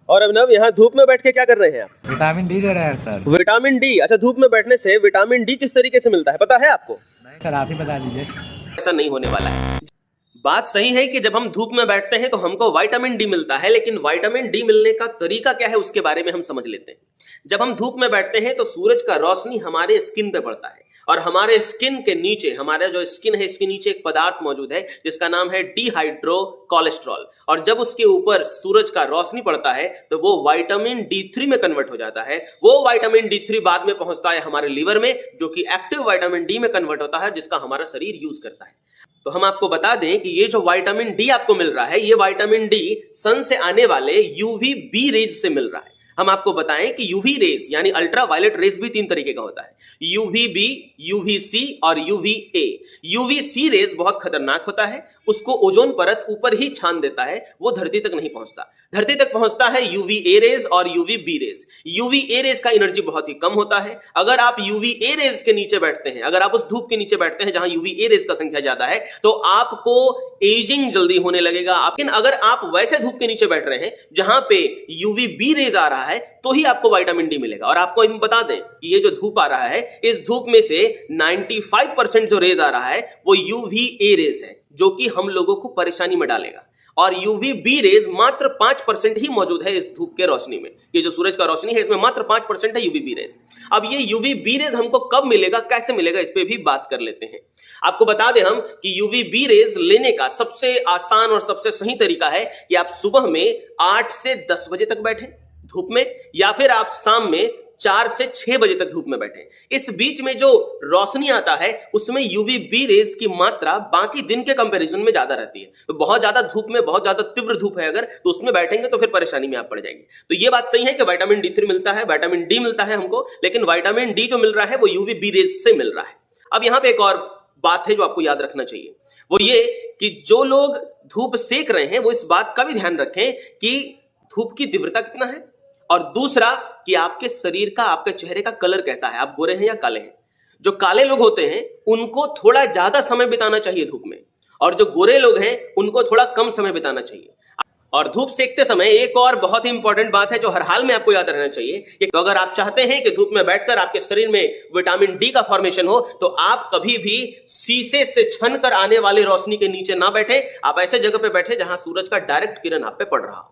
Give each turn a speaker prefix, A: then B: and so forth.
A: और अभिनव, यहाँ धूप में बैठ के क्या कर रहे हैं आप?
B: विटामिन डी ले रहे हैं सर।
A: Vitamin D? अच्छा, धूप में बैठने से विटामिन डी किस तरीके से मिलता है पता है आपको?
B: नहीं सर, आप ही बता दीजिए।
A: ऐसा नहीं होने वाला है। बात सही है कि जब हम धूप में बैठते हैं तो हमको विटामिन डी मिलता है, लेकिन विटामिन डी मिलने का तरीका क्या है उसके बारे में हम समझ लेते हैं। जब हम धूप में बैठते हैं तो सूरज का रोशनी हमारे स्किन पे पड़ता है, और हमारे स्किन के नीचे, हमारा जो स्किन है इसके नीचे एक पदार्थ मौजूद है जिसका नाम है डिहाइड्रो कोलेस्ट्रॉल, और जब उसके ऊपर सूरज का रोशनी पड़ता है तो वो विटामिन D3 में कन्वर्ट हो जाता है। वो विटामिन D3 बाद में पहुंचता है हमारे लीवर में, जो कि एक्टिव विटामिन डी में कन्वर्ट होता है, जिसका हमारा शरीर यूज करता है। तो हम आपको बता दें कि ये जो विटामिन डी आपको मिल रहा है, ये विटामिन डी सन से आने वाले यूवीबी रेज से मिल रहा है। हम आपको बताएं कि यूवी रेज यानी अल्ट्रा वायलेट रेज भी 3 तरीके का होता है, यूवीबी, यूवीसी और यूवीए। यूवीसी रेज बहुत खतरनाक होता है, उसको ओजोन परत ऊपर ही छान देता है, वो धरती तक नहीं पहुंचता। धरती तक पहुंचता है यूवीए रेज और यूवीबी रेज। यूवीए रेज का एनर्जी बहुत ही कम होता है। अगर आप यूवीए रेज के नीचे बैठते हैं, अगर आप उस धूप के नीचे बैठते हैं जहां यूवीए रेज का संख्या ज्यादा है, तो आपको एजिंग जल्दी होने लगेगा। लेकिन अगर आप वैसे धूप के नीचे बैठ रहे हैं जहां पे यूवीबी रेज आ रहा है, तो ही आपको विटामिन डी मिलेगा। और आपको हम बता दें कि ये जो धूप आ रहा है, इस धूप में से 95% जो रेज आ रहा है वो यूवीए रेज है, जो कि हम लोगों को परेशानी में डालेगा। और यूवीबी रेज मात्र 5% ही मौजूद है इस धूप के रोशनी में। ये जो सूरज का रोशनी है इसमें मात्र 5% है यूवीबी रेज। अब ये यूवीबी रेज हमको कब मिलेगा, कैसे मिलेगा, इस पे भी बात कर लेते हैं। आपको बता दें हम कि यूवीबी रेज लेने का सबसे आसान और सबसे सही तरीका है कि आप सुबह में 8 से 10 बजे तक बैठें धूप में, या फिर आप शाम में 4 से 6 बजे तक धूप में बैठे। इस बीच में जो रोशनी आता है उसमें यूवीबी रेज की मात्रा बाकी दिन के कंपैरिजन में ज्यादा रहती है। तो बहुत ज्यादा धूप में, बहुत ज्यादा तीव्र धूप है अगर, तो उसमें बैठेंगे तो फिर परेशानी में आप पड़ जाएंगे। तो ये बात सही है कि विटामिन D3 मिलता है, विटामिन डी मिलता है हमको, लेकिन विटामिन डी जो मिल रहा है वो यूवीबी रेज से मिल रहा है। अब यहां पे एक और बात है जो आपको याद रखना चाहिए, वो ये कि जो लोग धूप सेक रहे हैं वो इस बात का भी ध्यान रखें कि धूप की तीव्रता कितना है, और दूसरा कि आपके शरीर का, आपके चेहरे का कलर कैसा है, आप गोरे हैं या काले हैं। जो काले लोग होते हैं उनको थोड़ा ज्यादा समय बिताना चाहिए धूप में, और जो गोरे लोग हैं उनको थोड़ा कम समय बिताना चाहिए। और धूप सेकते समय एक और बहुत ही इंपॉर्टेंट बात है जो हर हाल में आपको याद रहना चाहिए कि तो अगर आप चाहते हैं कि धूप में बैठकर आपके शरीर में विटामिन डी का फॉर्मेशन हो, तो आप कभी भी शीशे से छन कर आने वाली रोशनी के नीचे ना बैठे। आप ऐसे जगह पे बैठे जहां सूरज का डायरेक्ट किरण आप पे पड़ रहा हो।